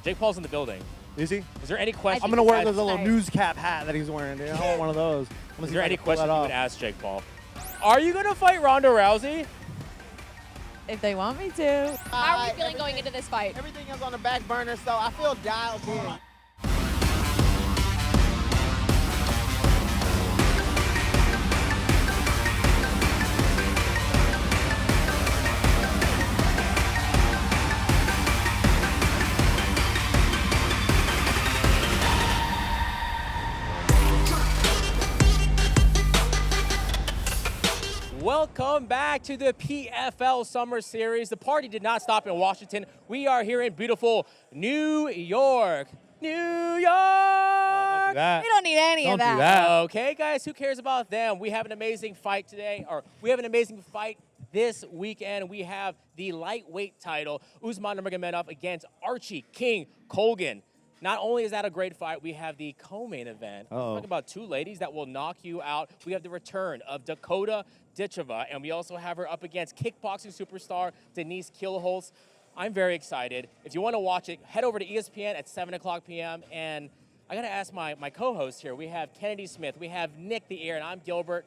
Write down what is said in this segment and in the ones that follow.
Jake Paul's in the building. Is he? Is there any question? I'm going to wear the little news cap hat that he's wearing, dude. I want one of those. Is there any question you would ask Jake Paul? Are you going to fight Ronda Rousey? If they want me to. How are you feeling going into this fight? Everything is on the back burner, so I feel dialed in. Welcome back to the PFL Summer Series. The party did not stop in Washington. We are here in beautiful New York. New York! We don't need any of that. Do that. Okay, guys, who cares about them? We have an amazing fight today, or we have an amazing fight this weekend. We have the lightweight title, Usman Nurmagomedov against Archie King Colgan. Not only is that a great fight, we have the co-main event. We're talking about two ladies that will knock you out. We have the return of Dakota Ditcheva, and we also have her up against kickboxing superstar Denise Kielholtz. I'm very excited. If you want to watch it, head over to ESPN at 7 o'clock p.m. And I got to ask my co-host here. We have Kennedy Smith. We have Nick the Ear, and I'm Gilbert.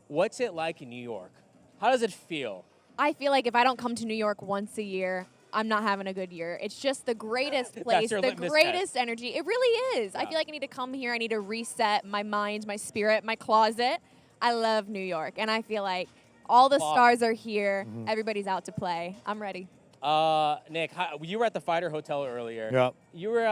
What's it like in New York? How does it feel? I feel like if I don't come to New York once a year, I'm not having a good year. It's just the greatest place, the greatest energy. It really is. Yeah. I feel like I need to come here. I need to reset my mind, my spirit, my closet. I love New York, and I feel like all the stars are here. Everybody's out to play. I'm ready. Nick, you were at the Fighter Hotel earlier. Yep. You were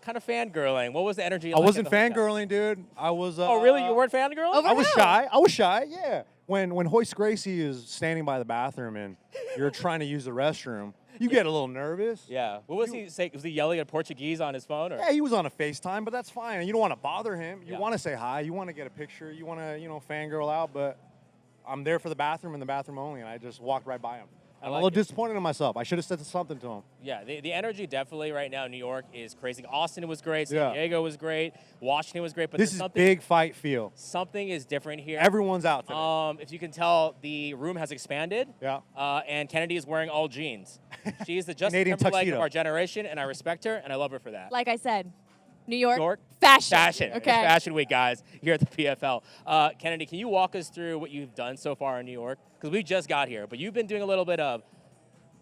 kind of fangirling. What was the energy like? I wasn't fangirling, dude. I was. Oh, really? You weren't fangirling? I was shy. I was shy, yeah. When Hoist Gracie is standing by the bathroom and you're trying to use the restroom, you get a little nervous. Yeah. What was he saying? Was he yelling at Portuguese on his phone? Or? Yeah, he was on a FaceTime, but that's fine. You don't want to bother him. You want to say hi. You want to get a picture. You want to, fangirl out. But I'm there for the bathroom and the bathroom only, and I just walked right by him. I'm a little disappointed in myself. I should have said something to him. Yeah, the energy definitely right now in New York is crazy. Austin was great. San Diego was great. Washington was great. But this is big fight feel. Something is different here. Everyone's out today. If you can tell, the room has expanded. Yeah. And Kennedy is wearing all jeans. She is the Justin Timberlake of our generation, and I respect her, and I love her for that. Like I said, New York, fashion. Fashion. Okay. It's Fashion Week, guys, here at the PFL. Kennedy, can you walk us through what you've done so far in New York? Because we just got here, but you've been doing a little bit of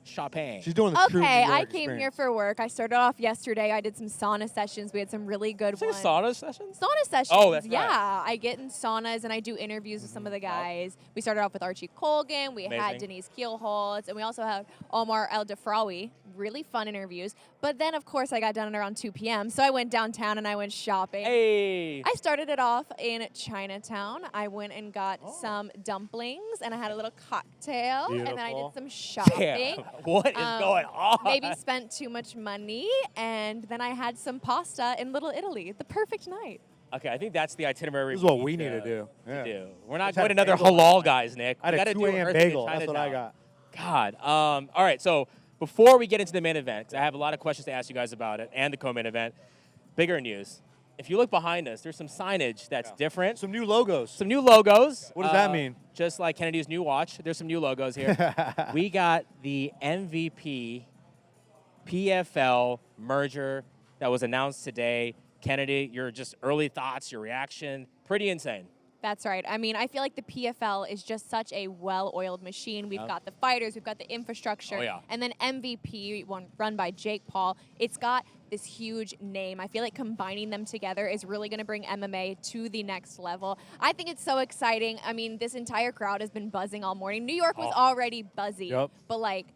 shopping. She's doing the true New York I came here for work. I started off yesterday. I did some sauna sessions. We had some really good ones. Sauna sessions? Sauna sessions. Oh, that's yeah. right. I get in saunas and I do interviews with some of the guys. We started off with Archie Colgan. We had Denise Kielholtz, and we also had Omar El Defraoui. Really fun interviews. But then, of course, I got done at around 2 p.m. So I went downtown and I went shopping. Hey. I started it off in Chinatown. I went and got some dumplings, and I had a little cocktail. Beautiful. And then I did some shopping. Yeah. What is going on? Maybe spent too much money, and then I had some pasta in Little Italy. The perfect night. Okay, I think that's the itinerary. This is what we need to do. We're not going another halal, guys, Nick. I had a 2 a.m. bagel. That's what I got. God. All right, so before we get into the main event, 'cause I have a lot of questions to ask you guys about it and the co-main event, bigger news. If you look behind us, there's some signage that's different. Some new logos. Some new logos. What does that mean? Just like Kennedy's new watch, there's some new logos here. We got the MVP PFL merger that was announced today. Kennedy, your just early thoughts, your reaction, pretty insane. That's right. I mean, I feel like the PFL is just such a well-oiled machine. We've got the fighters, we've got the infrastructure, and then MVP, one run by Jake Paul. It's got this huge name. I feel like combining them together is really going to bring MMA to the next level. I think it's so exciting. I mean, this entire crowd has been buzzing all morning. New York was already buzzy, but like,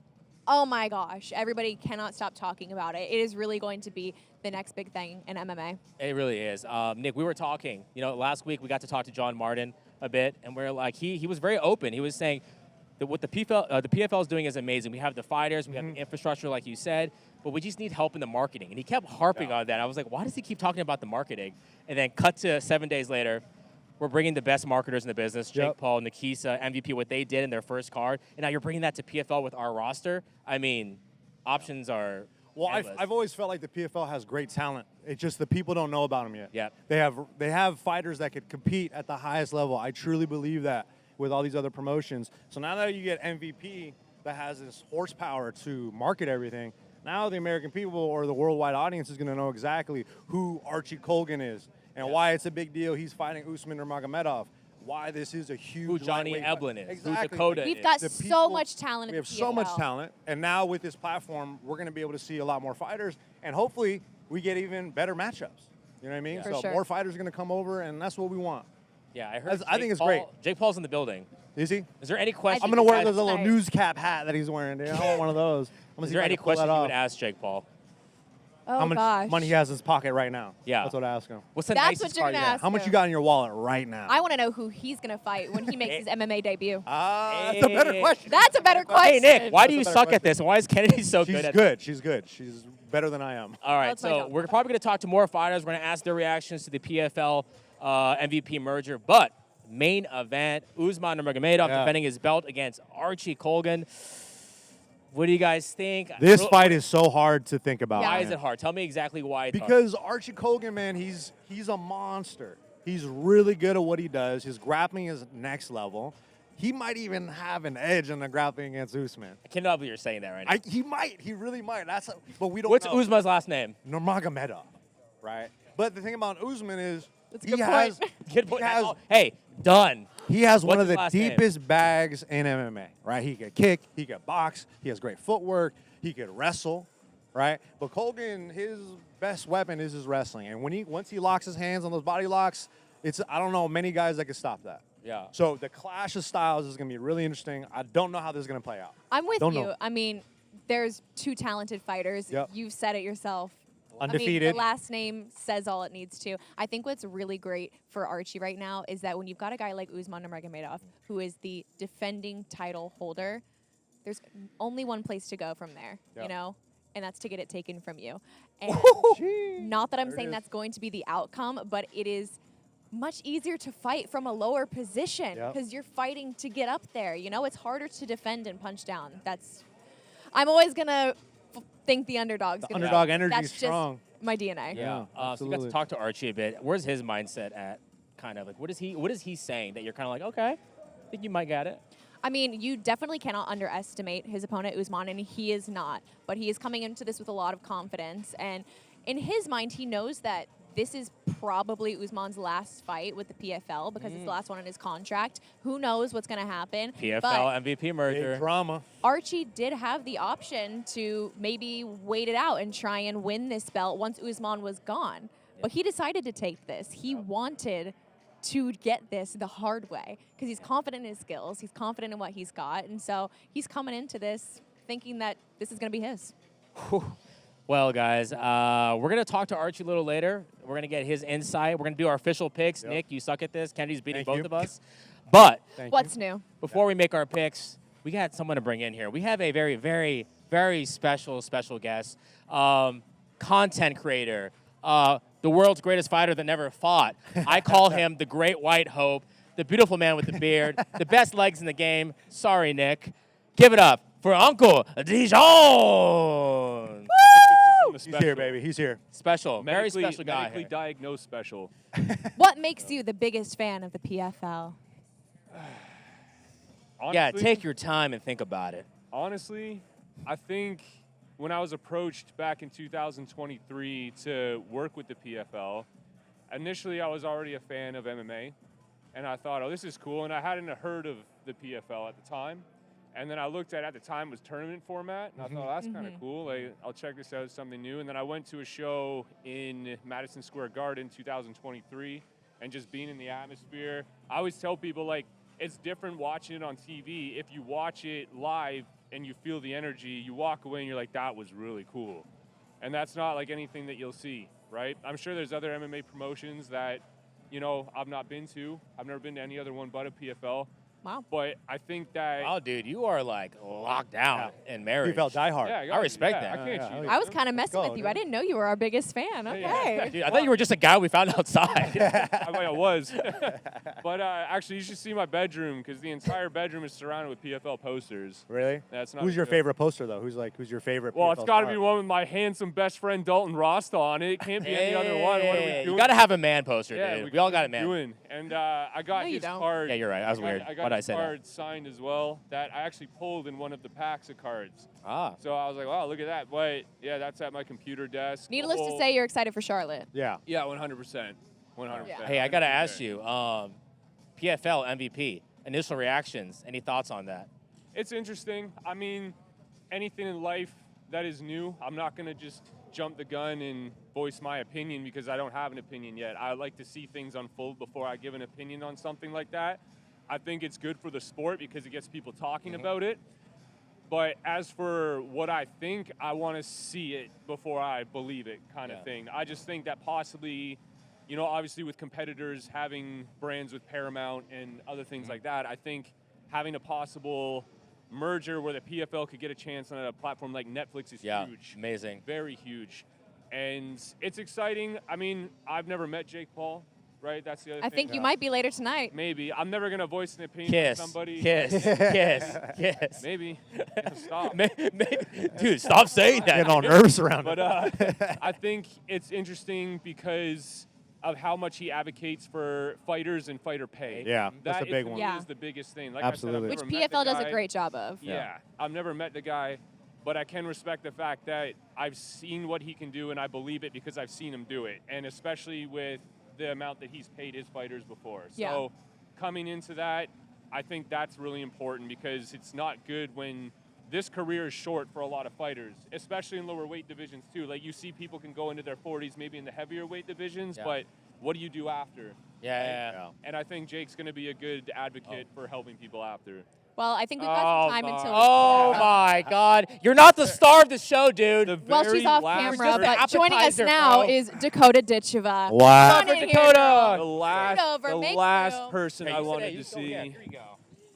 oh my gosh, everybody cannot stop talking about it. It is really going to be the next big thing in MMA. It really is. Nick, we were talking, last week we got to talk to John Martin a bit, and we're like, he was very open. He was saying that what the PFL is doing is amazing. We have the fighters, we have the infrastructure, like you said, but we just need help in the marketing. And he kept harping on that. I was like, why does he keep talking about the marketing? And then cut to 7 days later, we're bringing the best marketers in the business, Jake Paul, Nikisa, MVP, what they did in their first card, and now you're bringing that to PFL with our roster. I mean, options are Well, I've always felt like the PFL has great talent. It's just the people don't know about them yet. Yeah. They have fighters that could compete at the highest level. I truly believe that with all these other promotions. So now that you get MVP that has this horsepower to market everything, Now the American people or the worldwide audience is going to know exactly who Archie Colgan is and why it's a big deal. He's fighting Usman Nurmagomedov. Why this is a huge Who Johnny lightweight Eblin is. Exactly. Who Dakota We've is. got The so people- much talent. We in have the so much PFL. talent, and now with this platform, we're going to be able to see a lot more fighters, and hopefully we get even better matchups. You know what I mean? For So sure. more fighters are going to come over, and that's what we want. Yeah, I heard. I think it's great. Jake Paul's in the building. Is he? Is there any question? I'm going to wear guys this little tonight. news cap hat that he's wearing, dude. I want one of those. Is there any question you would ask Jake Paul? Oh How much gosh. money he has in his pocket right now? Yeah. That's what I ask him. What's the That's nicest what you're part? gonna Yeah. ask. How much you got in your wallet right now? I want to know who he's gonna fight when he makes his MMA debut. That's a better question. That's a better Hey question. Nick, why do you That's a better suck at this? And why is Kennedy so She's good at good. She's good. She's better than I am. All right, That's my so job. we're probably going to talk to more fighters. We're going to ask their reactions to the PFL MVP merger. But main event, Usman Nurmagomedov defending his belt against Archie Colgan. What do you guys think? This fight is so hard to think about. Why man. is it hard? Tell me exactly why it's hard. Because Archie Colgan, man, he's a monster. He's really good at what he does. His grappling is next level. He might even have an edge in the grappling against Usman. I cannot believe you're saying that right now. He might. He really might. But we don't What's know. Usman's last name? Nurmagomedov, right? But the thing about Usman is That's a he good has point. Good point. he has, Hey, done. he has one What's of his the last name? deepest bags in MMA, right? He could kick, he could box, he has great footwork, he could wrestle, right? But Colgan, his best weapon is his wrestling, and once he locks his hands on those body locks, I don't know many guys that can stop that. Yeah. So the clash of styles is going to be really interesting. I don't know how this is going to play out. I'm with Don't you. know. I mean, there's two talented fighters. Yep. You've said it yourself. Undefeated. I mean, the last name says all it needs to. I think what's really great for Archie right now is that when you've got a guy like Usman Nurmagomedov, who is the defending title holder, there's only one place to go from there, Yep. you know? And that's to get it taken from you. And Gee. not that I'm There it saying is. that's going to be the outcome, but it is much easier to fight from a lower position Yep. because you're fighting to get up there. You know, it's harder to defend and punch down. I'm always going to think the underdog's The going to underdog energy That's is just strong. my DNA. Yeah. So you got to absolutely. talk to Archie a bit. Where's his mindset at? Kind of like, what is he saying that you're kind of like, okay, I think you might get it? I mean, you definitely cannot underestimate his opponent, Usman, and he is not. But he is coming into this with a lot of confidence. And in his mind, he knows that this is probably Usman's last fight with the PFL because it's the last one in his contract. Who knows what's going to happen? PFL But MVP merger. Big drama. Archie did have the option to maybe wait it out and try and win this belt once Usman was gone. But he decided to take this. He wanted to get this the hard way because he's confident in his skills. He's confident in what he's got. And so he's coming into this thinking that this is going to be his. Well, guys, we're going to talk to Archie a little later. We're going to get his insight. We're going to do our official picks. Yep. Nick, you suck at this. Kennedy's beating Thank both you. of us. But Thank What's you. new? before we make our picks, we got someone to bring in here. We have a very, very, very special guest, content creator, the world's greatest fighter that never fought. I call him the Great White Hope, the beautiful man with the beard, the best legs in the game. Sorry, Nick. Give it up for Uncle Dijon. He's here, baby. He's here. Special, very Medically- special guy. Medically Here. diagnosed special. What makes you the biggest fan of the PFL? Yeah, Honestly- take your time and think about it. Honestly, I think when I was approached back in 2023 to work with the PFL, initially I was already a fan of MMA, and I thought, oh, this is cool, and I hadn't heard of the PFL at the time. And then I looked at the time was tournament format, and I thought, that's kind of cool. Like, I'll check this out, something new. And then I went to a show in Madison Square Garden 2023, and just being in the atmosphere. I always tell people, like, it's different watching it on TV. If you watch it live and you feel the energy, you walk away and you're like, that was really cool. And that's not like anything that you'll see, right? I'm sure there's other MMA promotions that, you know, I've not been to. I've never been to any other one but a PFL. Wow. But I think that... Wow, dude, you are like locked down and married. PFL diehard. Yeah, I respect yeah, that. I can't Yeah, cheat. yeah. I was kind of messing go, with you. dude. I didn't know you were our biggest fan. Okay. Yeah. Dude, I thought you were just a guy we found outside. I was. But actually, you should see my bedroom because the entire bedroom is surrounded with PFL posters. Really? That's not Who's a your joke. favorite poster, though? Who's your favorite? Well, PFL it's got to star? be one with my handsome best friend Dalton Rasta on it. It can't be any other one. What are we doing? You got to have a man poster, Yeah, dude. We all got a man. doing. And I got No, you his don't. card. Yeah, you're right. That was weird. I Why'd got I I say that? card signed as well that I actually pulled in one of the packs of cards. Ah. So I was like, wow, look at that. But yeah, that's at my computer desk. Needless to say, you're excited for Charlotte. Yeah. Yeah, 100%. 100%. Hey, I got to ask you, PFL MVP, initial reactions, any thoughts on that? It's interesting. I mean, anything in life that is new, I'm not going to just jump the gun and voice my opinion because I don't have an opinion yet. I like to see things unfold before I give an opinion on something like that. I think it's good for the sport because it gets people talking about it. But as for what I think, I want to see it before I believe it kind of thing. I just think that possibly, you know, obviously with competitors having brands with Paramount and other things like that, I think having a possible merger where the PFL could get a chance on a platform like Netflix is huge. Amazing. Very huge. And it's exciting. I mean, I've never met Jake Paul, right? That's the other thing. I think you might be later tonight. Maybe. I'm never going to voice an opinion on somebody. Kiss. Maybe. Stop. Dude, stop saying that. Getting all nervous around it. But I think it's interesting because of how much he advocates for fighters and fighter pay. Yeah, that's the big one. That is the biggest thing. Like Absolutely. I said, I've Which never met the PFL does a guy. great job of. Yeah, I've never met the guy, but I can respect the fact that I've seen what he can do, and I believe it because I've seen him do it, and especially with the amount that he's paid his fighters before. Yeah. So coming into that, I think that's really important because it's not good when this career is short for a lot of fighters, especially in lower weight divisions too. Like you see people can go into their 40s maybe in the heavier weight divisions, but what do you do after? Yeah. And I think Jake's going to be a good advocate for helping people after. Well, I think we've got some time until. Oh my God! You're not the star of the show, dude. Well, she's off camera, but joining us appetizer, now bro. is Dakota Ditcheva. Wow. Come on in Dakota. here, The girl. last, last person Hey, I you sit wanted there, to you go, see. yeah, here you go.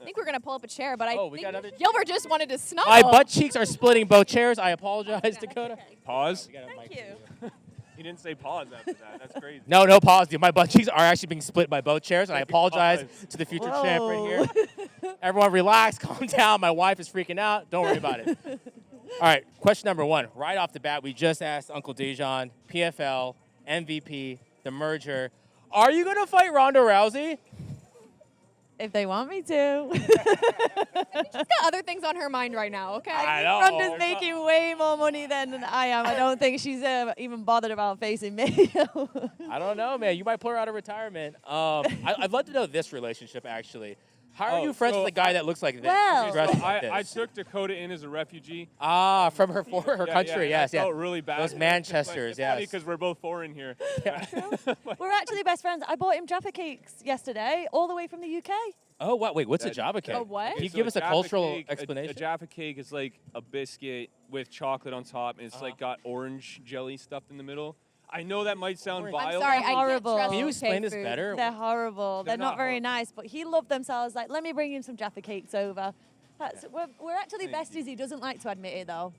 I think we're going to pull up a chair, but I Oh, we think got another- Gilbert just wanted to snuggle. My butt cheeks are splitting both chairs. I apologize, Dakota. Pause. Thank you. He didn't say pause after that. That's crazy. No pause, dude. My butt cheeks are actually being split by both chairs, and I apologize Pause. to the future champ right here. Everyone relax, calm down. My wife is freaking out. Don't worry about it. All right, question number one. Right off the bat, we just asked Uncle Dejan, PFL, MVP, the merger. Are you going to fight Ronda Rousey? If they want me to. She's got other things on her mind right now, okay? I know. Ronda's making way more money than I am. I don't think she's even bothered about facing me. I don't know, man. You might pull her out of retirement. I'd love to know this relationship, actually. How are you friends with a guy that looks like this? Well- dressed So like I this? took Dakota in as a refugee. From her country, yeah, yes, I felt really bad. Those Manchesters, it's yes. funny because we're both foreign here. We're actually best friends. I bought him Jaffa cakes yesterday, all the way from the UK. Oh, wait, what's a Java cake? A what? Can you So give us a Jaffa cultural cake, explanation? A Jaffa cake is like a biscuit with chocolate on top, and it's like got orange jelly stuffed in the middle. I know that might sound Orange. vile. I'm sorry, I Horrible. can't trust Can you UK explain this food. better? They're horrible. They're They're not not very horrible. nice, but he loved them, so I was like, let me bring him some Jaffa cakes over. We're actually Thank besties. He doesn't like to admit it, though.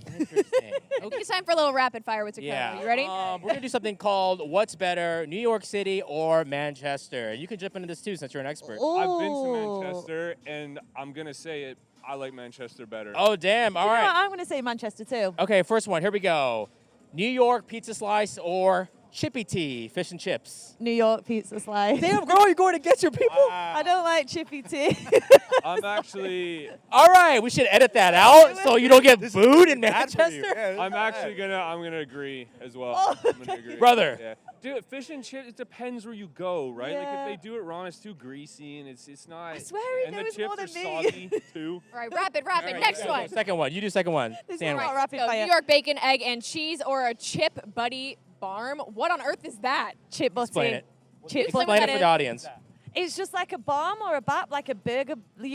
Interesting. I think it's time for a little rapid fire with Dakota. Yeah. You ready? We're going to do something called What's Better, New York City or Manchester? You can jump into this too since you're an expert. I've been to Ooh. Manchester, and I'm going to say it. I like Manchester better. Oh, damn. All You know what? right. I'm going to say Manchester, too. Okay, first one. Here we go. New York pizza slice or Chippy Tea, fish and chips? New York pizza slice. Damn, girl, you're going against your people? I don't like chippy tea. I'm actually, All right, we should edit that out so you don't get booed in Bad for you. Manchester. Yeah, this I'm is actually bad. I'm gonna agree as well. Oh. I'm gonna agree. Brother. Yeah. Dude, fish and chips, it depends where you go, right? Like Yeah. if they do it wrong, it's too greasy and it's not. I swear he and the knows chips more are than me. soggy too. All right, rapid. All right, Next yeah. one. Second one. You do second one. This is Sandwich. not rapid So, fire. New York bacon, egg, and cheese, or a chip buddy barm. What on earth is that? Chip butty. Explain it. Chip Explain butty. Explain what it that for is. the audience. It's just like a bomb or a bap, like a burger.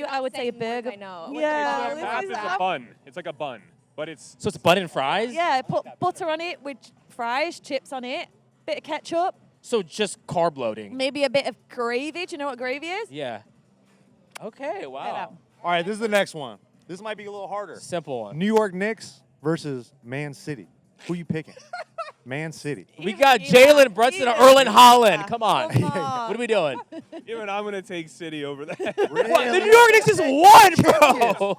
I would say a saying words burger. I know. Yeah. So a wrap is a bun. It's like a bun, but it's So it's bun and fries? Yeah, put butter on it with fries, chips on it, bit of ketchup, So just carb loading. maybe a bit of gravy. Do you know what gravy is? Yeah. Okay, Yeah. wow. All right, this is the next one. This might be a little harder. Simple one. New York Knicks versus Man City. Who you picking? Man City. We got Even- Jalen Brunson and Erling Haaland. Come on. Come on. What are we doing? even I'm gonna take City over that. What? The New York Knicks just won, bro.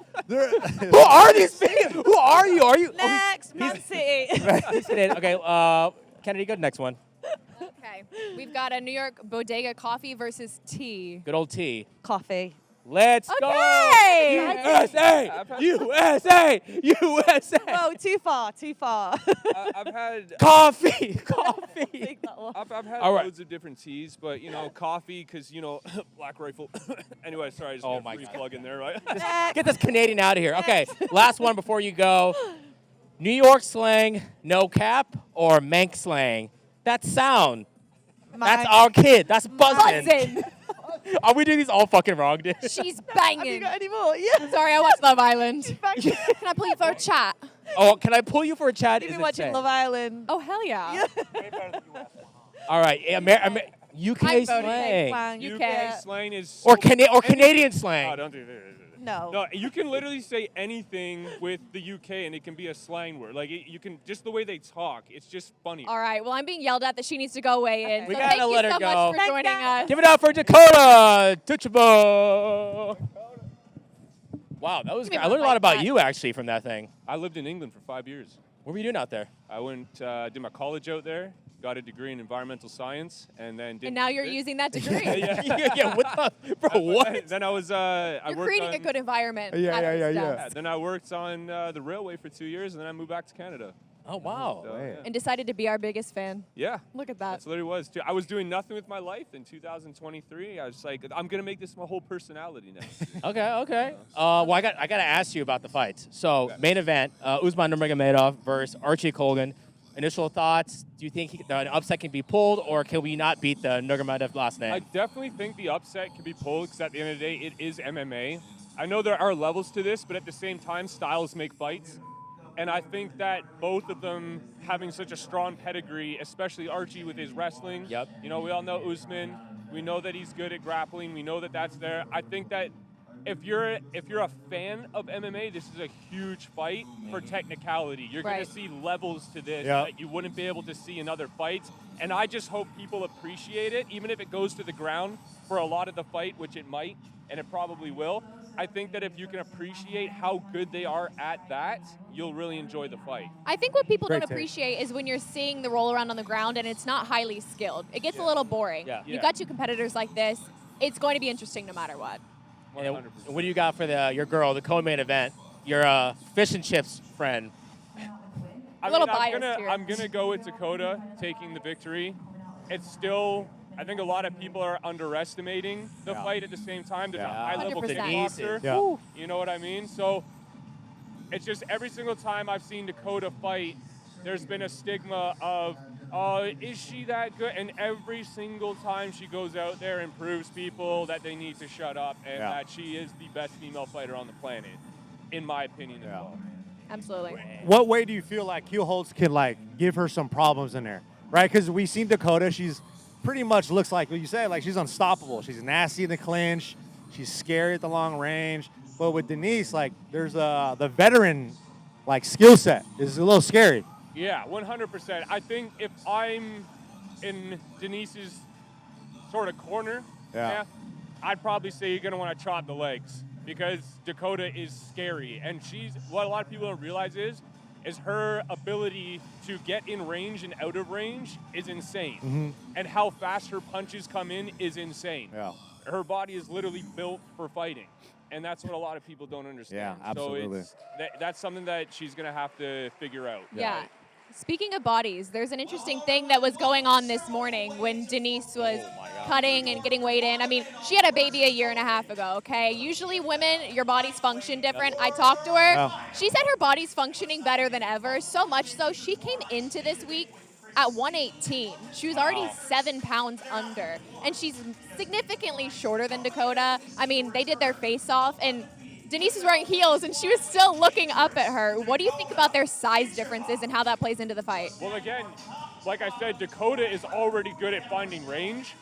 Who are these people? Who are you? Are you? Next, Man City. Okay, Kennedy, go to the next one. Okay. Okay, we've got a New York Bodega coffee versus tea. Good old tea. Coffee. Let's go! Okay. USA! USA! USA! Whoa, too far, too far. I've had Coffee! Coffee! Take that one. I've had All right. loads of different teas, but coffee, because Black Rifle. Anyway, sorry, I just got a free plug in there, right? Get this Canadian out of here. Okay, last one before you go. New York slang, no cap, or Manx slang? That's sound. That's our kid. That's buzzing. Buzzing. Are we doing these all fucking wrong, dude? She's Have you banging. got any more? Yeah. Sorry, I watched Love Island. Can I pull you for a chat? Oh, can I pull you for a chat? You've Is been it watching safe? Love Island. Oh, hell yeah. All right, UK I'm voting slang. Slang. UK. UK slang is Or, so- Canadian Oh, slang. don't do that. No. No, you can literally say anything with the UK, and it can be a slang word. Like you can just the way they talk. It's just funny. All right, well, I'm being yelled at that she needs to go weigh in. We so gotta thank let you her so go. much for Thanks, joining guys. us. Give it up for Dakota Ditcheva. Wow, that was Give me great. I learned a my lot about mic you actually from that thing. I lived in England for 5 years. What were you doing out there? I went did my college out there, got a degree in environmental science, and then did. And now you're using that degree. yeah, what the, bro? What? Then I was I You're worked creating on, a good environment. Yeah, out of yeah, this yeah, stuff. Then I worked on the railway for 2 years, and then I moved back to Canada. Oh wow. So, yeah. And decided to be our biggest fan. Yeah. Look at that. That's literally what it was. I was doing nothing with my life in 2023. I was like, I'm gonna make this my whole personality now. Okay. Well, I got to ask you about the fights. So main event: Usman Nurmagomedov versus Archie Colgan. Initial thoughts? Do you think an upset can be pulled, or can we not beat the Nurmagomedov last name? I definitely think the upset can be pulled because at the end of the day, it is MMA. I know there are levels to this, but at the same time, styles make fights. And I think that both of them having such a strong pedigree, especially Archie with his wrestling. Yep. We all know Usman. We know that he's good at grappling. We know that that's there. I think that if you're a fan of MMA, this is a huge fight for technicality. You're going Right. to see levels to this Yep. that you wouldn't be able to see in other fights. And I just hope people appreciate it, even if it goes to the ground for a lot of the fight, which it might, and it probably will. I think that if you can appreciate how good they are at that, you'll really enjoy the fight. I think what people Great don't take. appreciate is when you're seeing the roll around on the ground and it's not highly skilled. It gets a little boring. Yeah. You've got two competitors like this. It's going to be interesting no matter what. And 100%. what do you got for your girl, the co-main event? Your fish and chips friend. I little mean, biased here. I'm gonna go with Dakota taking the victory. It's still, I think a lot of people are underestimating the fight at the same time. There's a high-level 100%. kickboxer. Yeah. Ooh. You know what I mean? So it's just every single time I've seen Dakota fight, there's been a stigma of, is she that good? And every single time she goes out there and proves people that they need to shut up and Yeah. that she is the best female fighter on the planet, in my opinion as well. Absolutely. What way do you feel like heel holds could give her some problems in there, right? Because we've seen Dakota, she's pretty much looks like what you say, like she's unstoppable. She's nasty in the clinch, she's scary at the long range. But with Denise, there's the veteran skill set is a little scary. Yeah, 100%. I think if I'm in Denise's sort of corner, I'd probably say you're going to want to chop the legs because Dakota is scary. And what a lot of people don't realize is her ability to get in range and out of range is insane. Mm-hmm. And how fast her punches come in is insane. Yeah. Her body is literally built for fighting. And that's what a lot of people don't understand. Yeah, absolutely. So that's something that she's going to have to figure out. Yeah. Speaking of bodies, there's an interesting thing that was going on this morning when Denise was cutting and getting weighed in. I mean, she had a baby a year and a half ago, okay? Usually women, your bodies function different. I talked to her. She said her body's functioning better than ever, so much so she came into this week at 118. She was already 7 pounds under, and she's significantly shorter than Dakota. I mean, they did their face-off, and Denise was wearing heels, and she was still looking up at her. What do you think about their size differences and how that plays into the fight? Well, again, like I said, Dakota is already good at finding range.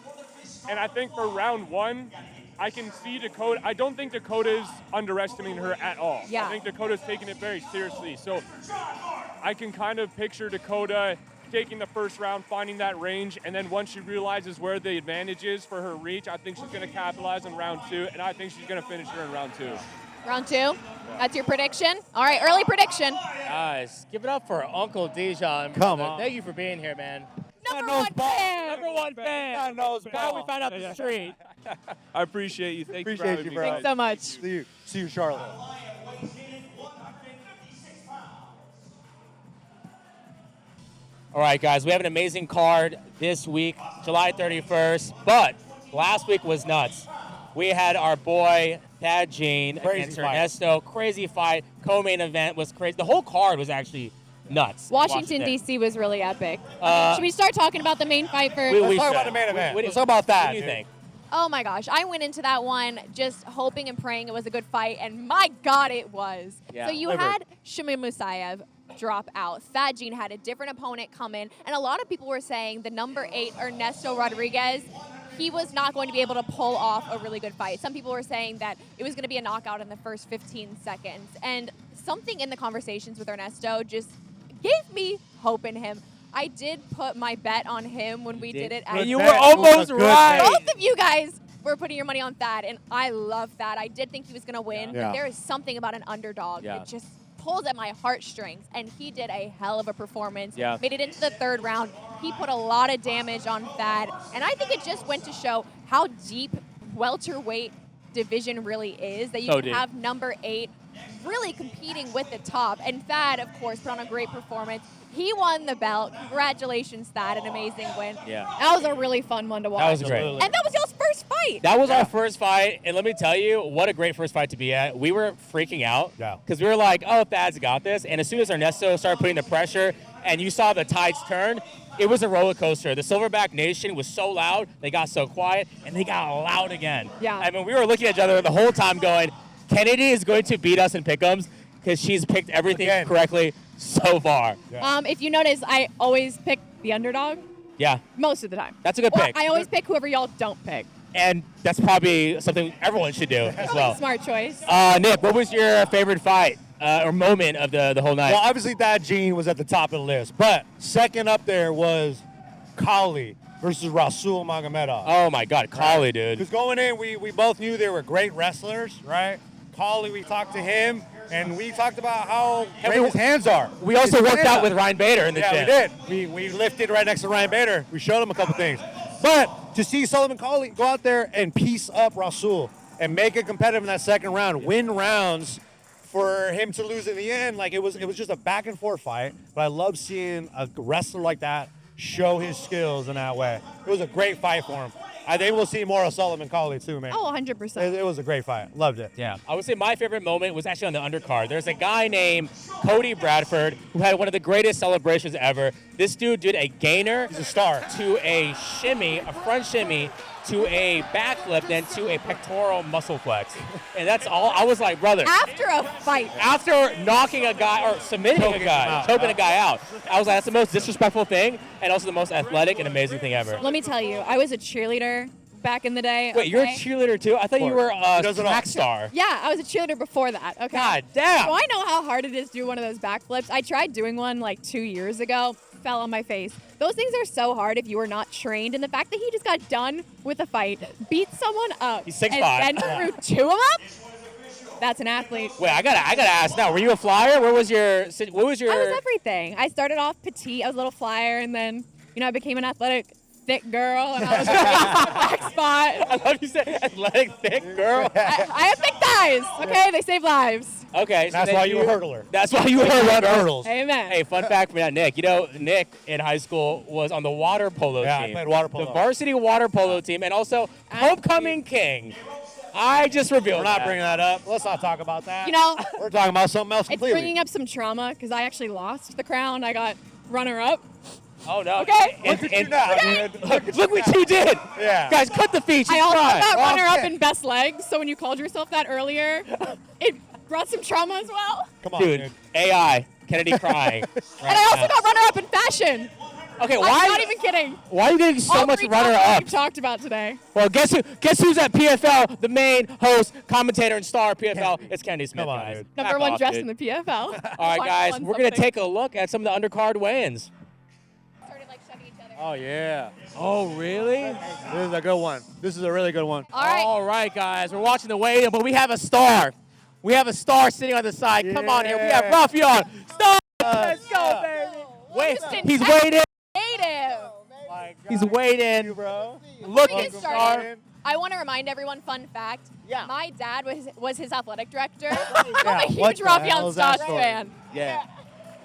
And I think for round one, I can see Dakota. I don't think Dakota's underestimating her at all. Yeah. I think Dakota's taking it very seriously. So I can kind of picture Dakota taking the first round, finding that range, and then once she realizes where the advantage is for her reach, I think she's going to capitalize in round two, and I think she's going to finish her in round two. Round two? That's your prediction? All right, early prediction. Guys, give it up for Uncle Dijon. Come on. Thank you for being here, man. No Number one fan. Number one fan. Now we found out the street. I appreciate you. Thank you for Appreciate having you, me, bro. guys. so much. See you, Charlotte. All right, guys, we have an amazing card this week, July 31st, but last week was nuts. We had our boy Thad Gene against Ernesto. Crazy fight. Co-main event was crazy. The whole card was actually nuts. Washington, D.C. was really epic. Should we start talking about the main fight first? Let's talk about the main event. Let's talk about that. What do you think? Oh my gosh, I went into that one just hoping and praying it was a good fight, and my God, it was. Yeah. So you had Shamim Musayev drop out. Thad Gene had a different opponent come in, and a lot of people were saying the number 8 Ernesto Rodriguez, he was not going to be able to pull off a really good fight. Some people were saying that it was going to be a knockout in the first 15 seconds, and something in the conversations with Ernesto just gave me hope in him. I did put my bet on him when we did it. And you were almost right. Both of you guys were putting your money on Thad, and I love Thad. I did think he was going to win, but there is something about an underdog that just pulls at my heartstrings, and he did a hell of a performance. Yeah. Made it into the 3rd round. He put a lot of damage on Thad, and I think it just went to show how deep welterweight division really is, that you can have number 8 really competing with the top. And Thad, of course, put on a great performance. He won the belt. Congratulations, Thad. An amazing win. Yeah. That was a really fun one to watch. That was great. And that was y'all's first fight. That was our first fight, and let me tell you, what a great first fight to be at. We were freaking out because we were like, oh, Thad's got this. And as soon as Ernesto started putting the pressure and you saw the tides turn, it was a roller coaster. The Silverback Nation was so loud, they got so quiet, and they got loud again. Yeah. I mean, we were looking at each other the whole time going, Kennedy is going to beat us in pick'ems because she's picked everything correctly so far. If you notice, I always pick the underdog. Yeah. Most of the time. That's a good pick. I always pick whoever y'all don't pick. And that's probably something everyone should do as well. Smart choice. Nick, what was your favorite fight or moment of the whole night? Well, obviously Thad Gene was at the top of the list, but second up there was Kali versus Rasul Magomedov. Oh my God, Kali, dude. Because going in, we both knew they were great wrestlers, right? Kali, we talked to him, and we talked about how great his hands are. We also worked out with Ryan Bader in the gym. Yeah, we did. We lifted right next to Ryan Bader. We showed him a couple things. But to see Sullivan Kali go out there and piece up Rasul and make it competitive in that second round, win rounds for him to lose in the end, like it was just a back and forth fight. But I love seeing a wrestler like that show his skills in that way. It was a great fight for him. I think we'll see more of Sullivan Kali too, man. Oh, 100%. It was a great fight. Loved it. Yeah. I would say my favorite moment was actually on the undercard. There's a guy named Cody Bradford who had one of the greatest celebrations ever. This dude did a gainer. He's a star. To a shimmy, a front shimmy, to a backflip, then to a pectoral muscle flex. And that's all. I was like, brother. After a fight. After knocking a guy or submitting a guy, choking a guy out, I was like, that's the most disrespectful thing and also the most athletic and amazing thing ever. Let me tell you, I was a cheerleader back in the day. Wait, you're a cheerleader too? I thought you were a track star. Yeah, I was a cheerleader before that. Okay. God damn. So I know how hard it is to do one of those backflips. I tried doing one like 2 years ago, fell on my face. Those things are so hard if you are not trained. And the fact that he just got done with a fight, beat someone up, He's 6'5". and then threw 2 of them up, that's an athlete. Wait, I gotta ask now. Were you a flyer? What was your? I was everything. I started off petite. I was a little flyer, and then I became an athletic, thick girl, and I was in the back spot. I love you said athletic, thick girl. I have thick thighs. Okay, they save lives. Okay, so that's why you were a hurdler. That's why you were a hurdles. Amen. Hey, fun fact for Nick. Nick in high school was on the water polo team. Yeah, I played water polo. The varsity water polo team, and also homecoming king. I just revealed. We're not bringing that up. Let's not talk about that. We're talking about something else It's completely. bringing up some trauma because I actually lost the crown. I got runner-up. Oh no. Okay. Look at you now, dude. Look what you did. Yeah. Guys, cut the feed. I also got Oh, runner-up shit. in best legs. So when you called yourself that earlier, it brought some trauma as well. Come on, dude. AI. Kennedy crying. And I also got runner-up in fashion. Okay, I'm why? not even kidding. Why are you getting so All much 3 runner topics up? we've talked about today. Well, guess who's at PFL? The main host, commentator, and star of PFL. It's Kennedy Smith, Come on, guys. dude. Number Back 1 off, dressed dude. in the PFL. All right, guys, we're gonna take a look at some of the undercard weigh-ins. Started like shoving each other. Oh, yeah. Oh, really? This is a good one. This is a really good one. All right. Guys, we're watching the weigh-in, but we have a star. We have a star sitting on the side. Come on here. We have Rafion. Star. Let's go, baby. Wait, Houston, he's weighed in. Native. my God. He's weighed in. You, bro. Looking Get sharp. started. I want to remind everyone, fun fact. Yeah. My dad was his athletic director. I'm a what huge the hell Rafael is that Stosh story? fan. Yeah.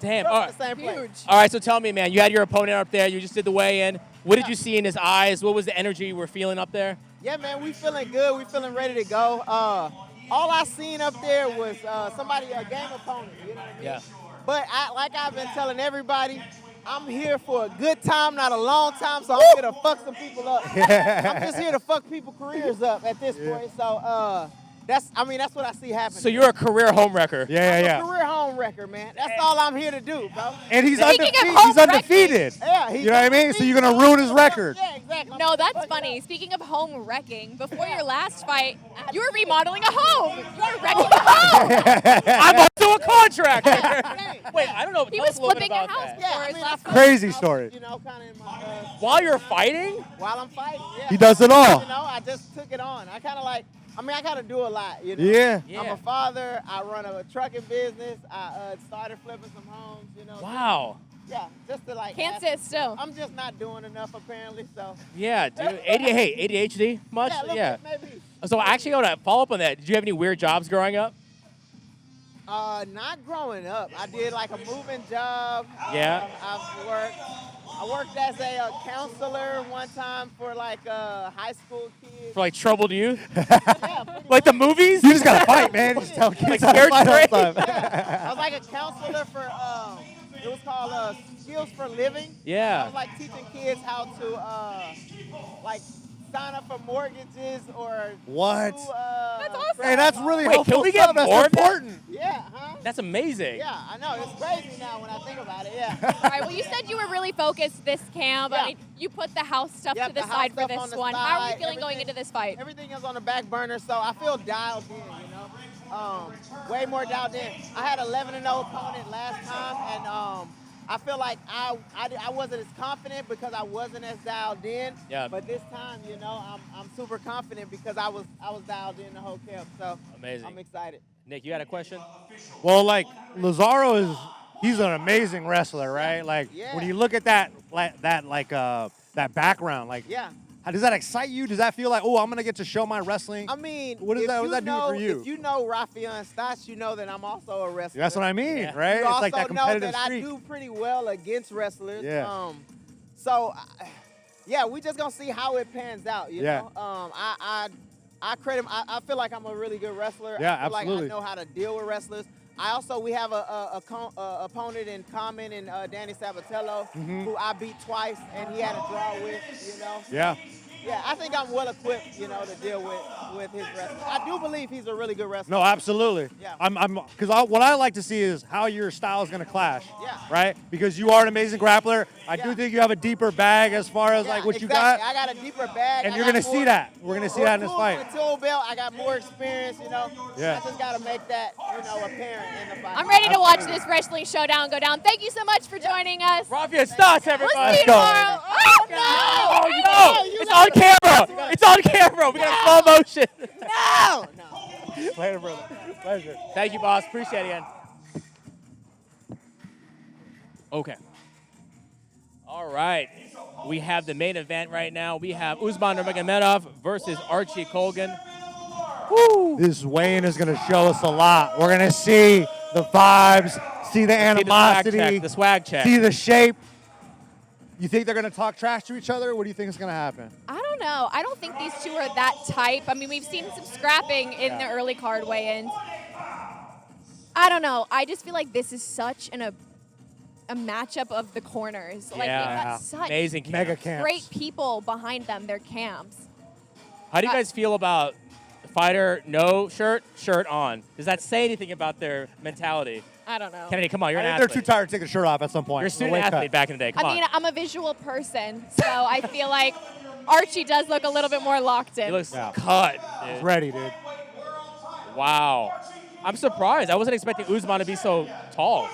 Damn. We're All from right. the same place. Huge. All right, so tell me, man, you had your opponent up there. You just did the weigh-in. What did you see in his eyes? What was the energy you were feeling up there? Yeah, man, we feeling good. We feeling ready to go. All I seen up there was a game opponent. You know what I mean? Yeah. But like I've been telling everybody, I'm here for a good time, not a long time. So I'm here to fuck some people up. I'm just here to fuck people's careers up at this point. So that's what I see happening. So you're a career home wrecker. Yeah, I'm yeah. a career home wrecker, man. That's all I'm here to do, bro. And he's Speaking of undefeated. home He's undefeated. Yeah, You know what I mean? So you're gonna ruin his record. Yeah, exactly. No, that's funny. Speaking of home wrecking, before your last fight, you were remodeling a home. You were wrecking a home. I'm also a contractor. Wait, I don't know. He Tell was us a little bit flipping a about house that. Yeah, for I his mean, last fight. Crazy I was, story. You know, kind of in my While you're fighting? while I'm fighting. Yeah. He does it all. You know, I just took it on. I gotta do a lot. You know. Yeah. Yeah. I'm a father. I run a trucking business. I started flipping some homes. You know. Wow. Yeah, just to like. Can't sit still. I'm just not doing enough apparently. So. Yeah, dude. ADHD much? Yeah. A little bit, maybe. So actually, I want to follow up on that. Did you have any weird jobs growing up? Not growing up. I did like a moving job. Yeah. I worked as a counselor one time for like high school kids. For like troubled youth? Yeah, pretty Like the much. movies? You just gotta fight, man. You just tell kids how to scared fight all the straight? time. I was like a counselor for it was called Skills for Living. I Yeah. was like teaching kids how to like sign up for mortgages or What? do, That's awesome. Hey, that's really Wait, helpful can we get stuff. That's more of that? important. Yeah, huh? That's amazing. Yeah, I know. It's crazy now when I think about it. Yeah. All right, well, you said you were really focused this camp. Yeah. I mean, you put the house stuff Yep, to the the house side for stuff this on the one. How are you side, feeling going everything. into this fight? Everything is on the back burner, so I feel dialed in, you know. Way more dialed in. I had 11-0 opponent last time, and I feel like I wasn't as confident because I wasn't as dialed in. Yeah. But this time, you know, I'm super confident because I was dialed in the whole camp. So Amazing. I'm excited. Nick, you had a question? Well, like Lazaro he's an amazing wrestler, right? Like Yeah. when you look at that background, like Yeah. how does that excite you? Does that feel like, oh, I'm gonna get to show my wrestling? I mean, What does if that- what you does that do know, for you? If you know Rafael and Stosh, you know that I'm also a wrestler. That's what I mean, Yeah. right? You It's also like that know competitive that streak. I do pretty well against wrestlers. Yeah. So, yeah, we just gonna see how it pans out. You Yeah. know. I feel like I'm a really good wrestler. Yeah, I feel absolutely. Like I know how to deal with wrestlers. We have a opponent in common in Danny Sabatello, who I beat twice, and he had a draw with. You know. Yeah. Yeah, I think I'm well equipped, you know, to deal with his wrestling. I do believe he's a really good wrestler. No, absolutely. Yeah. Because what I like to see is how your style is going to clash. Yeah. Right? Because you are an amazing grappler. I do Yeah. think you have a deeper bag as far as Yeah, like what you exactly. got. I got a deeper bag. And I you're got going to see more- that. We're going to see more that in this tools fight. with the tool belt. I got more experience, you know. Yeah. I just got to make that, you know, apparent in the fight. I'm ready to watch this wrestling showdown go down. Thank you so much for joining us. Rafael Stosh, We'll everybody. see you go. tomorrow. Oh, no! Oh, You no! It's know on it. camera! It's on camera! We got slow motion. No! Later, brother. Pleasure. Thank you, boss. Appreciate it again. Okay. All right. We have the main event right now. We have Usman Nurmagomedov versus Archie Colgan. Woo! This weigh-in is going to show us a lot. We're going to see the vibes, see the animosity, The swag check. see the shape. You think they're going to talk trash to each other? What do you think is going to happen? I don't know. I don't think these two are that type. I mean, we've seen some scrapping in the early card weigh-ins. I don't know. I just feel like this is such a matchup of the corners. Like, Yeah. they've got such Amazing camp. Mega camps. great people behind them, their camps. How do you guys feel about the fighter no shirt, shirt on? Does that say anything about their mentality? I don't know. Kennedy, come on, you're an They're athlete. too tired to take the shirt off at some point. You're a The student weight cut. athlete back in the day. Come I on. mean, I'm a visual person, so I feel like Archie does look a little bit more locked in. He looks Yeah. cut, He's dude. ready, dude. Wow. I'm surprised. I wasn't expecting Usman to be so tall.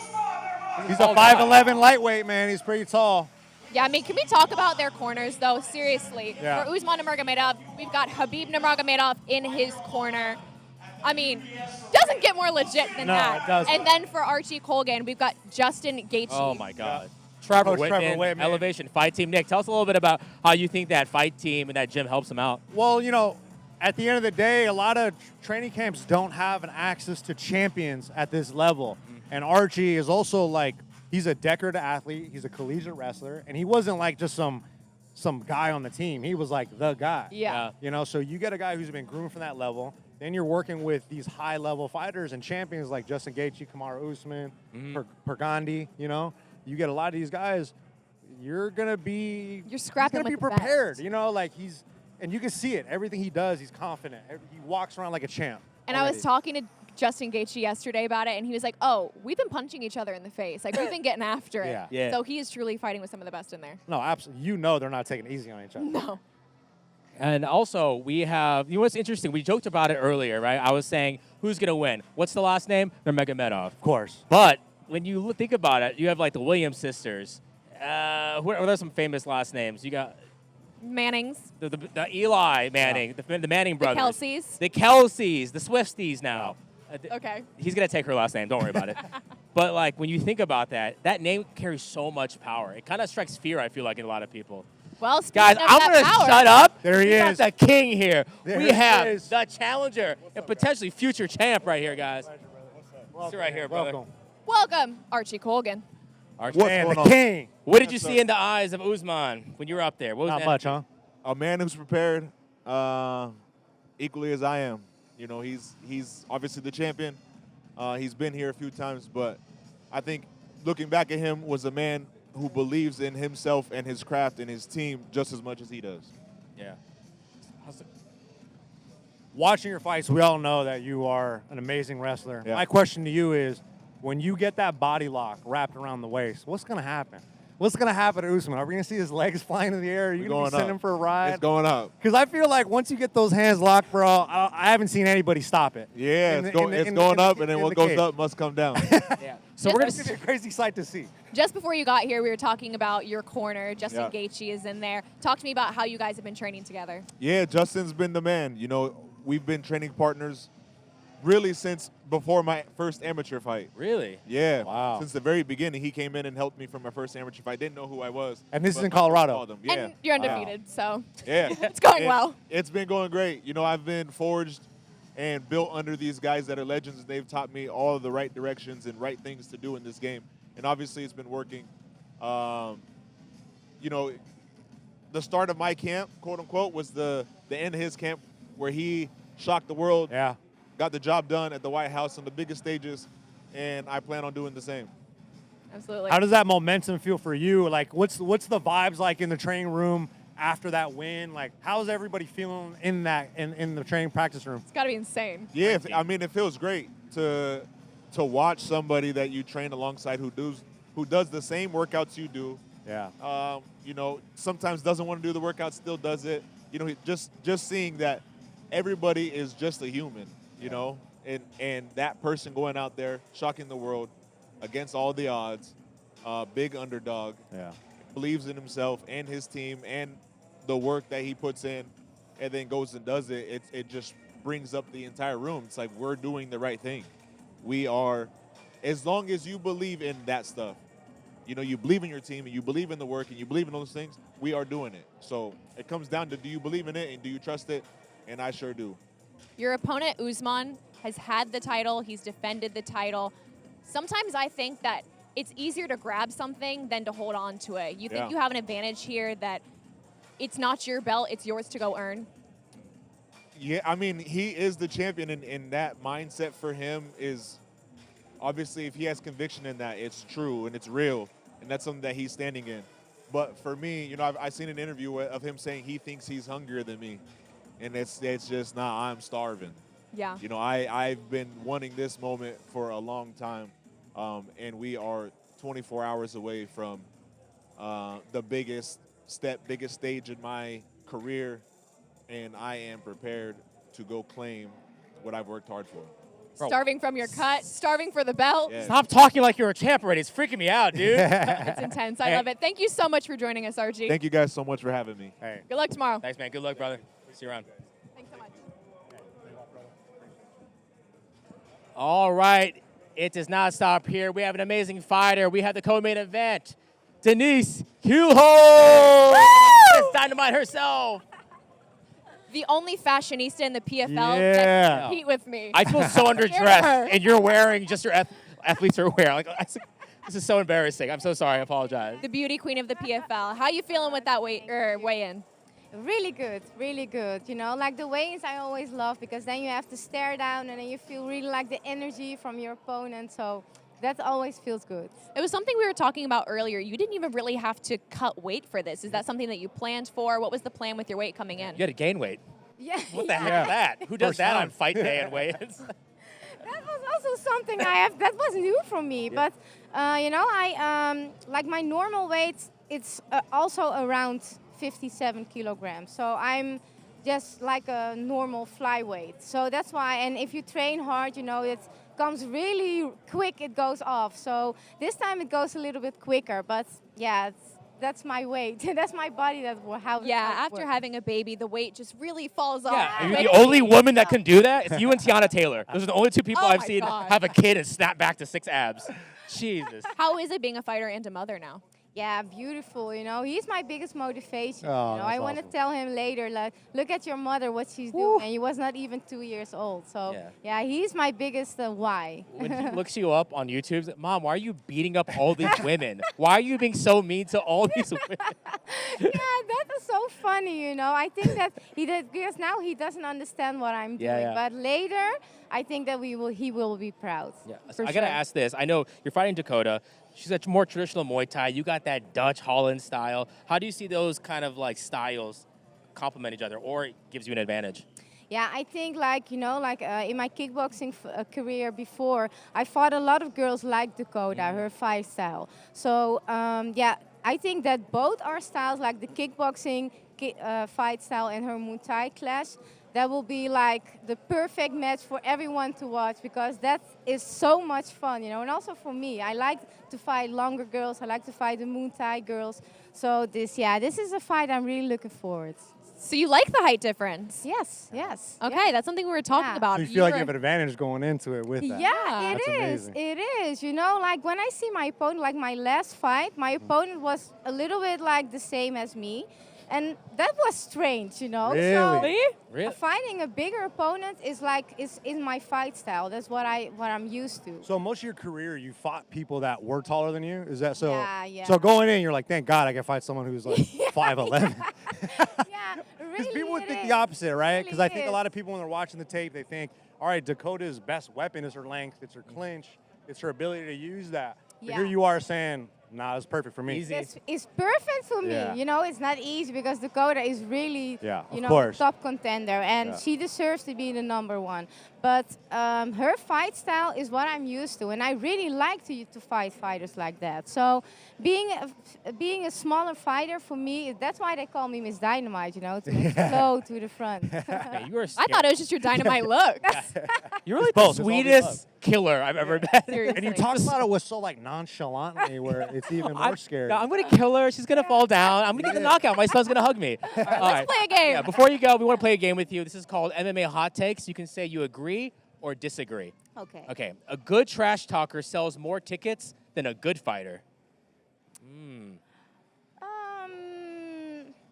He's a tall guy. 5'11" lightweight, man. He's pretty tall. Yeah, I mean, can we talk about their corners, though? Seriously. Yeah. For Usman Nurmagomedov, we've got Khabib Nurmagomedov in his corner. I mean, doesn't get more legit than No, that. it doesn't. And then for Archie Colgan, we've got Justin Gaethje. Oh, my God. Trevor Coach Trevor Whitman, Whitman. Elevation Fight Team. Nick, tell us a little bit about how you think that fight team and that gym helps him out. Well, at the end of the day, a lot of training camps don't have an access to champions at this level. And Archie is also he's a decorated athlete. He's a collegiate wrestler. And he wasn't just some guy on the team. He was the guy. Yeah. So you get a guy who's been groomed from that level. Then you're working with these high-level fighters and champions like Justin Gaethje, Kamaru Usman, Pergandi. You get a lot of these guys. You're scrapping be with the prepared. best. And you can see it. Everything he does, he's confident. He walks around like a champ. And I was talking to Justin Gaethje yesterday about it, and he was like, "Oh, we've been punching each other in the face. We've been getting after it." Yeah. So he is truly fighting with some of the best in there. No, absolutely. They're not taking it easy on each other. No. And also, we have, what's interesting? We joked about it earlier, right? I was saying, who's going to win? What's the last name? Nurmagomedov. Of course. But when you think about it, you have the Williams sisters. Who are some famous last names? You got Mannings. the Eli Manning, the Manning brothers. Kelseys. The Kelseys, the Swifties now. Okay. He's going to take her last name. Don't worry about it. But, when you think about that name carries so much power. It kind of strikes fear, I feel like, in a lot of people. Well, Guys, speaking of I'm that going to power, shut up. There he We got is. the king here. There We he have is. the challenger and potentially future champ right here, guys. Sit right here, brother. Welcome. welcome, Archie Colgan. Archie. And the king. What did you see in the eyes of Usman when you were up there? What was Not the much, energy? huh? A man who's prepared equally as I am. He's obviously the champion. He's been here a few times, but I think looking back at him was a man who believes in himself and his craft and his team just as much as he does. Yeah. Watching your fights, we all know that you are an amazing wrestler. Yeah. My question to you is, when you get that body lock wrapped around the waist, what's going to happen? What's going to happen to Usman? Are we going to see his legs flying in the air? Are you going to be sending him for a ride? It's going up. Because I feel like once you get those hands locked, bro, I haven't seen anybody stop it. Yeah, it's going up, and then what goes up must come down. Yeah. So we're It's gonna going to be a crazy sight to see. Just before you got here, we were talking about your corner. Justin Yeah. Gaethje is in there. Talk to me about how you guys have been training together. Yeah, Justin's been the man. We've been training partners really since before my first amateur fight. Really? Yeah. Wow. Since the very beginning, he came in and helped me for my first amateur fight. Didn't know who I was. And this is but in my coach Colorado. called him. Yeah. And you're undefeated, so Yeah. it's going And well. It's been going great. I've been forged and built under these guys that are legends. They've taught me all of the right directions and right things to do in this game. And obviously it's been working. The start of my camp, quote unquote, was the end of his camp where he shocked the world. Yeah. Got the job done at the White House on the biggest stages, and I plan on doing the same. Absolutely. How does that momentum feel for you? What's the vibes like in the training room after that win? How's everybody feeling in the training practice room? It's got to be insane. Yeah, it feels great to watch somebody that you train alongside who does the same workouts you do. Yeah. Sometimes doesn't want to do the workout, still does it. Just seeing that everybody is just a human, and that person going out there shocking the world against all the odds, big underdog, Yeah. believes in himself and his team and the work that he puts in, and then goes and does it. It just brings up the entire room. It's like we're doing the right thing. We are, as long as you believe in that stuff, you believe in your team and you believe in the work and you believe in those things, we are doing it. So it comes down to, do you believe in it and do you trust it? And I sure do. Your opponent, Usman, has had the title. He's defended the title. Sometimes I think that it's easier to grab something than to hold on to it. You think Yeah. you have an advantage here that it's not your belt, it's yours to go earn? Yeah, he is the champion, and that mindset for him is, obviously, if he has conviction in that, it's true and it's real, and that's something that he's standing in. But for me, I've seen an interview of him saying he thinks he's hungrier than me, and it's just, nah, I'm starving. Yeah. I've been wanting this moment for a long time, and we are 24 hours away from the biggest stage in my career, and I am prepared to go claim what I've worked hard for. Bro. Starving from your cut, starving for the belt. Yeah. Stop talking like you're a champ already. It's freaking me out, dude. It's intense. I love it. Thank you so much for joining us, Archie. Thank you guys so much for having me. Hey. Good luck tomorrow. Thanks, man. Good luck, brother. See you around. Thanks so much. All right. It does not stop here. We have an amazing fighter. We have the co-main event. Denise Huho! Miss Dynamite herself. The only fashionista in the PFL Yeah. that can compete with me. I feel so underdressed, and you're wearing just your athletes are wearing. Like, this is so embarrassing. I'm so sorry. I apologize. The beauty queen of the PFL. How you feeling with that weigh-in? Really good, really good. You know, like the weigh-ins I always love because then you have to stare down and then you feel really like the energy from your opponent. So that always feels good. It was something we were talking about earlier. You didn't even really have to cut weight for this. Is that something that you planned for? What was the plan with your weight coming in? You had to gain weight. Yeah. What the heck is that? Who does First that time. on fight day and weigh-ins? That was also something that was new for me. But, you know, I like my normal weight, it's also around 57 kilograms. So I'm just like a normal flyweight. So that's why, and if you train hard, you know, it comes really quick, it goes off. So this time it goes a little bit quicker, but yeah, that's my weight. That's my body. After having a baby, the weight just really falls off. Yeah, you're the only woman that can do that. It's you and Tiana Taylor. Those are the only two people Oh I've my seen God. have a kid and snap back to 6 abs. Jesus. How is it being a fighter and a mother now? Yeah, beautiful. You know, he's my biggest motivation. Oh, you know, I that's want to awesome. tell him later, like, look at your mother, what she's doing, and he was not even 2 years old. So yeah, he's my biggest why. When he looks you up on YouTube, he's like, Mom, why are you beating up all these women? Why are you being so mean to all these women? Yeah, that is so funny. You know, I think that he did because now he doesn't understand what I'm doing, yeah. but later I think that he will be proud. Yeah, for I gotta sure. ask this. I know you're fighting Dakota. She's a more traditional Muay Thai. You got that Dutch Holland style. How do you see those kind of like styles complement each other, or it gives you an advantage? Yeah, I think like, you know, like in my kickboxing career before, I fought a lot of girls like Dakota, her fight style. So yeah, I think that both our styles, like the kickboxing fight style and her Muay Thai clash, that will be like the perfect match for everyone to watch because that is so much fun, you know. And also for me, I like to fight longer girls. I like to fight the Muay Thai girls. So this is a fight I'm really looking forward. So you like the height difference? Yes, yes. Okay, yeah. that's something we were talking Yeah. about. So you feel like you have an advantage going into it with that. Yeah, it That's is. amazing. It is. You know, like when I see my opponent, like my last fight, my opponent was a little bit like the same as me. And that was strange, you know. Really? So Really? fighting a bigger opponent is in my fight style. That's what I'm used to. So most of your career, you fought people that were taller than you. Is that so? Yeah. So going in, you're like, thank God I can fight someone who's like 5'11". Yeah, really. Because people would it think is. the opposite, right? It Because I really think a is. lot of people when they're watching the tape, they think, all right, Dakota's best weapon is her length, it's her clinch, it's her ability to use that. But Yeah. here you are saying, nah, it's perfect for me. Easy. It's perfect for me. Yeah. You know, it's not easy because Dakota is really, Yeah, you of know, course. top contender, and Yeah. she deserves to be the #1. But her fight style is what I'm used to, and I really like to fight fighters like that. So being a smaller fighter for me, that's why they call me Miss Dynamite. You know, to flow to the front. Yeah, you are I thought it was just your dynamite look. You're like both. the It's all the sweetest killer I've ever met. Seriously. And you talk about it with so like nonchalantly where it's even more scary. I'm gonna kill her. She's gonna fall down. I'm gonna get the knockout. My son's gonna hug me. All right, Let's play a game. Yeah, before you go, we want to play a game with you. This is called MMA Hot Takes. You can say you agree or disagree. Okay. Okay. A good trash talker sells more tickets than a good fighter.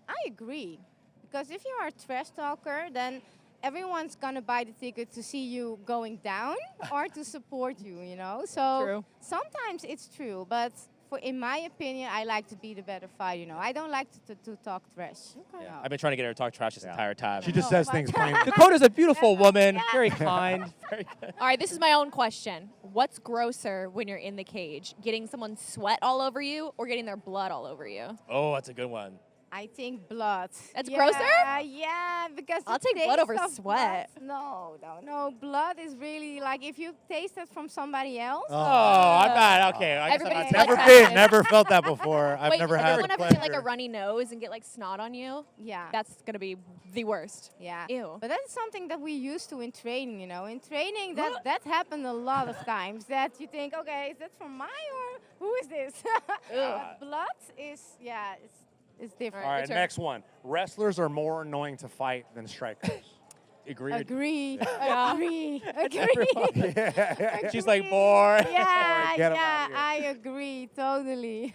I agree. Because if you are a trash talker, then everyone's gonna buy the ticket to see you going down or to support you, you know? So True. sometimes it's true, but in my opinion, I like to be the better fighter, you know? I don't like to talk trash. Yeah. I've been trying to get her to talk trash this entire time. She just says things plain. Dakota's a beautiful woman, very kind, very good. All right, this is my own question. What's grosser when you're in the cage? Getting someone's sweat all over you or getting their blood all over you? Oh, that's a good one. I think blood. That's yeah, grosser? Yeah, because I'll the take blood taste over of sweat. blood- No. Blood is really like if you taste it from somebody else. Oh, I'm not. Okay. I guess I'm Everybody's not blood Never type. been, never felt that before. I've Wait, never you had want the to get like a pleasure. runny nose and get like snot on you? Yeah. That's gonna be the worst. Yeah. Ew. But that's something that we used to in training, you know. In training, that happened a lot of times. That you think, okay, is that from my or who is this? Blood is, it's different. All right, Your turn. next one. Wrestlers are more annoying to fight than strikers. agreed. Agree. Yeah. Agree. She's like, more. Yeah, Get 'em yeah, outta here. I agree totally.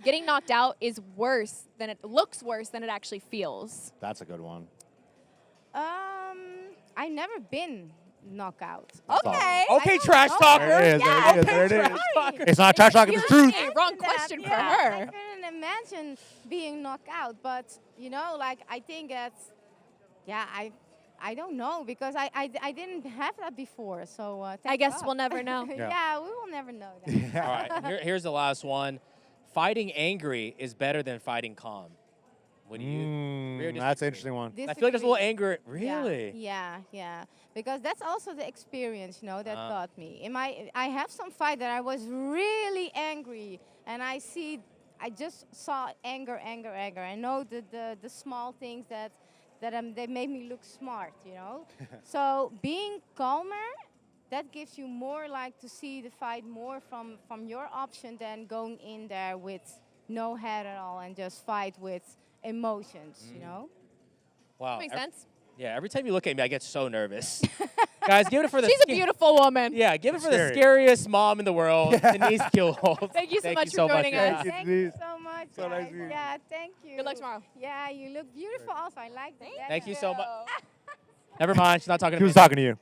Getting knocked out is worse than it looks worse than it actually feels. That's a good one. I never been knockout. Okay. Okay, trash talker. There it is. Yeah. There it is. There it is. Trash talker. It's not trash talking. It's truth. Hey, wrong question for I her. couldn't imagine being knocked out, but you know, like I think that's, yeah, I don't know because I didn't have that before. So I thank guess God. we'll never know. Yeah, we will never know that. All right, here's the last one. Fighting angry is better than fighting calm. What do you? rear That's disagree? an interesting one. I feel like there's a little Disagree. anger. Yeah, Really? Yeah. Because that's also the experience, you know, that taught me. I have some fight that I was really angry, and I just saw anger. I know the small things that they made me look smart, you know. So being calmer, that gives you more like to see the fight more from your option than going in there with no head at all and just fight with emotions, you know. Wow. Makes sense. Yeah. Every time you look at me, I get so nervous. Guys, give it for the. She's a beautiful woman. Yeah, give it for the Scary. scariest mom in the world, Denise Gilholt. Thank you so much for joining us. Thank you, Thank you Denise. so much, So nice guys. to meet you. Yeah, thank you. Good luck tomorrow. Yeah, you look beautiful also. I like that. Thank you so much. Never mind. She's not talking to She me. was talking to you.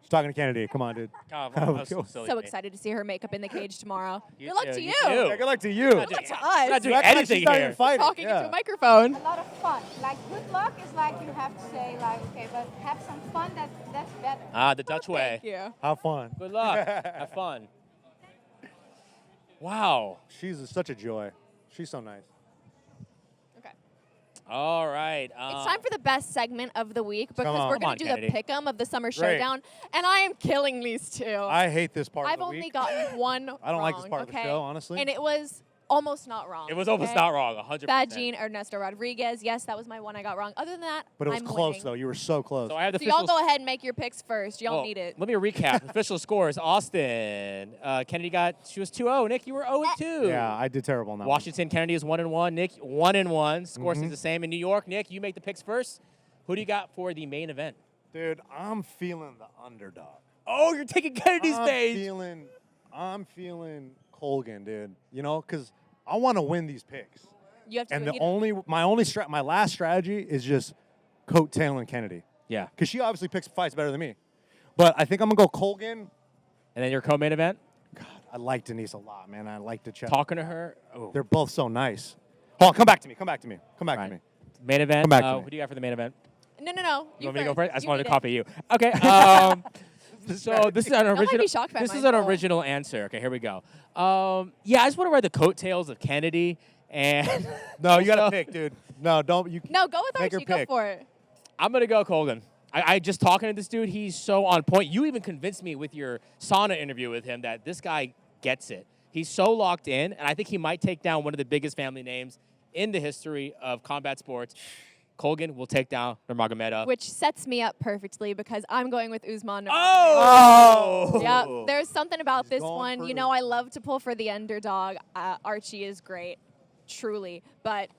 She's talking to Kennedy. Come on, dude. Oh, that was so silly. So excited to see her makeup in the cage tomorrow. You Good luck too, to you you. too. Yeah, good luck to you. Good luck to To us. us. Not doing Act like anything she's not here. even fighting. Talking Yeah. into a microphone. A lot of fun. Like good luck is like you have to say like okay, but have some fun. That's better. Ah, the Dutch way. Thank you. Have fun. Good luck. Have fun. Wow. She's such a joy. She's so nice. Okay. All right. It's time for the best segment of the week because on. we're Come going on, to do Kennedy. the pick'em of the summer Great. showdown, and I am killing these two. I hate this part I've of the only week. gotten one I don't like this wrong, part of the okay? show, honestly. And it was almost not wrong. It was almost okay? not wrong. 100%. Bad Gene, Ernesto Rodriguez. Yes, that was my one I got wrong. Other than that, But it was I'm close, winning. though. You were so close. So I have the So y'all official. go ahead and make your picks first. Y'all Well, need it. Let me recap. Official scores: Austin, Kennedy she was 2-0. Nick, you were 0-2. Yeah, I did terrible on that one. Washington, Kennedy is 1-1. Nick 1-1. Score stays the same in New York. Nick, you make the picks first. Who do you got for the main event? Dude, I'm feeling the underdog. Oh, you're taking Kennedy's base. I'm feeling Colgan, dude. You know, because I want to win these picks. You have to. And you my last strategy is just coattailing Kennedy. Yeah. Because she obviously picks fights better than me. But I think I'm going to go Colgan. And then your co-main event? God, I like Denise a lot, man. I like Ditcheva. Talking to her. Oh. They're both so nice. Hold on, come back to me. Come back to me. Right. Main event. Come back to me. Who do you got for the main event? No. You want me to go first. first? I just You wanted to need it. copy you. Okay. So this is an might original. be shocked by This my is an goal. original answer. Okay, here we go. Yeah, I just want to ride the coattails of Kennedy, and No, you got to also- pick, dude. No, don't. You. No, go with Make her Archie. Go pick. for it. I'm gonna go Colgan. I just talking to this dude. He's so on point. You even convinced me with your sauna interview with him that this guy gets it. He's so locked in, and I think he might take down one of the biggest family names in the history of combat sports. Colgan will take down Nurmagomedov. Which sets me up perfectly because I'm going with Usman. Oh! Yeah, there's something about this going one. for You know, I love to pull for the underdog. Archie is great, truly, but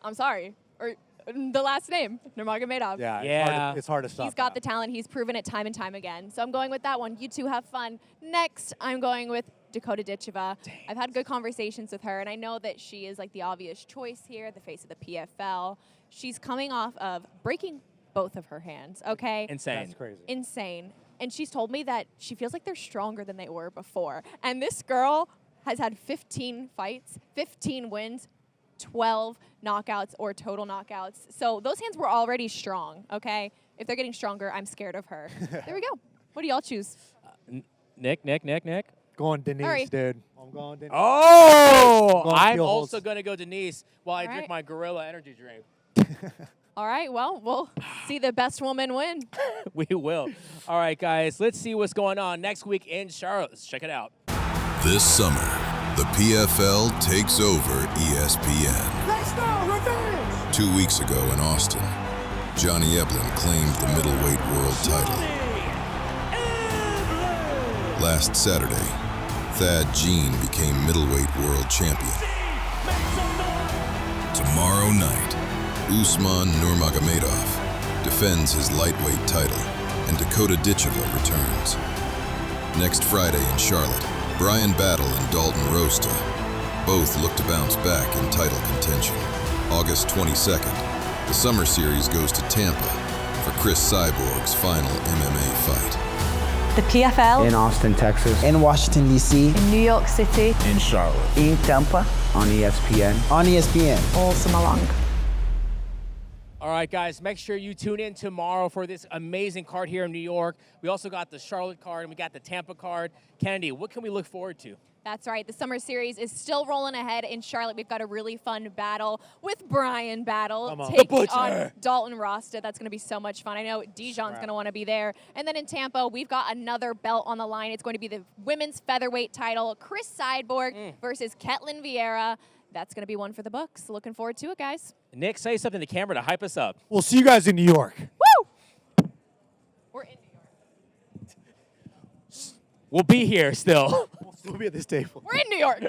I'm sorry. Or the last name, Nurmagomedov. Yeah. Yeah. It's hard to stop. He's got the that. talent. He's proven it time and time again. So I'm going with that one. You two have fun. Next, I'm going with Dakota Ditcheva. I've had good conversations with her, and I know that she is like the obvious choice here, the face of the PFL. She's coming off of breaking both of her hands, okay? Insane. That's crazy. Insane. And she's told me that she feels like they're stronger than they were before. And this girl has had 15 fights, 15 wins, 12 knockouts or total knockouts. So those hands were already strong, okay? If they're getting stronger, I'm scared of her. There we go. What do y'all choose? Nick. Going Denise, Hurry. dude. I'm going Denise. Oh! Going I'm Steel also Holtz. going to go Denise while I All drink right. my Gorilla energy drink. All right, well, we'll see the best woman win. We will. All right, guys, let's see what's going on next week in Charlotte. Let's check it out. This summer, the PFL takes over ESPN. Let's go, revenge! 2 weeks ago in Austin, Johnny Eblin claimed the middleweight world title. Last Saturday, Thad Jean became middleweight world champion. Tomorrow night, Usman Nurmagomedov defends his lightweight title, and Dakota Ditcheva returns. Next Friday in Charlotte, Brian Battle and Dalton Rosta both look to bounce back in title contention. August 22nd, the Summer Series goes to Tampa for Chris Cyborg's final MMA fight. The PFL in Austin, Texas. In Washington, D.C. in New York City. In Charlotte. In Tampa. On ESPN. On ESPN. All summer long. All right, guys, make sure you tune in tomorrow for this amazing card here in New York. We also got the Charlotte card and we got the Tampa card. Kennedy, what can we look forward to? That's right. The Summer Series is still rolling ahead in Charlotte. We've got a really fun battle with Brian Battle taking on Dalton Rosta. That's going to be so much fun. I know Dijon's going to want to be there. And then in Tampa, we've got another belt on the line. It's going to be the women's featherweight title, Chris Cyborg versus Ketlin Vieira. That's going to be one for the books. Looking forward to it, guys. Nick, say something to the camera to hype us up. We'll see you guys in New York. Woo! We're in New York. We'll be here still. We'll still be at this table. We're in New York.